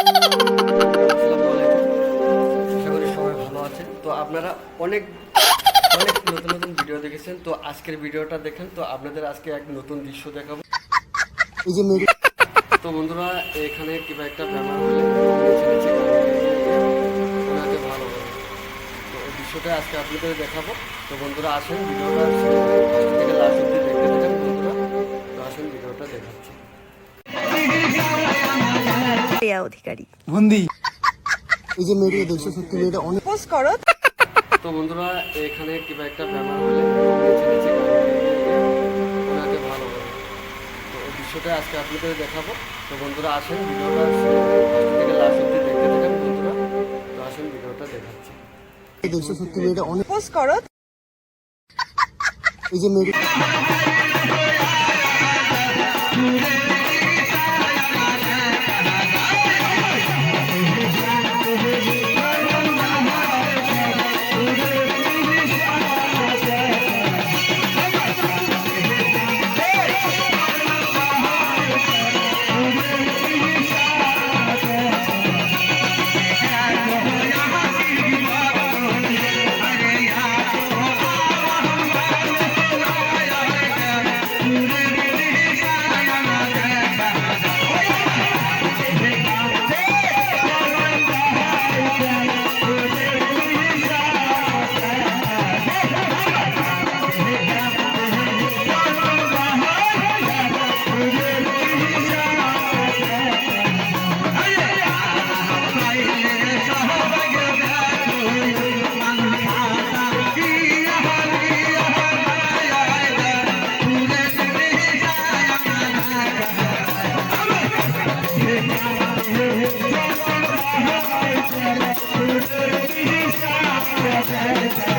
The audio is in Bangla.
আসসালামু আলাইকুম। আশা করি সবাই ভালো আছেন। তো আপনারা অনেক অনেক নতুন নতুন ভিডিও দেখেছেন, তো আজকের ভিডিওটা দেখেন। তো আপনাদের আজকে এক নতুন দৃশ্য দেখাবো। এই যে মেয়ে তো বন্ধুরা, এখানে কিংবা একটা ব্যাপার হলে নিচে নিচে ওনাকে ভালো করে, তো এই দৃশ্যটা আজকে আপনাদের দেখাবো। তো বন্ধুরা আসেন, ভিডিওটা ফার্স্ট থেকে লাস্ট অব্দি দেখতে থাকেন বন্ধুরা। তো আসেন, ভিডিওটা দেখাচ্ছি। প্রিয়া অধিকারী বন্দি এই যে মেয়েটা দেখছো, সত্যি মেয়েটা অনেক পোস্ট করো। তো বন্ধুরা, এখানে কিংবা একটা ব্যাপার হলে নিচে নিচে ওনাকে ভালো করে, তো এই দৃশ্যটা আজকে আপনাদের দেখাবো। তো বন্ধুরা আসেন, ভিডিওটা ফার্স্ট থেকে লাস্ট অব্দি দেখতে থাকেন বন্ধুরা। তো আসেন, ভিডিওটা দেখাচ্ছি। দেখছো, সত্যি মেয়েটা অনেক পোস্ট করো। এই যে মেয়েটা Yeah.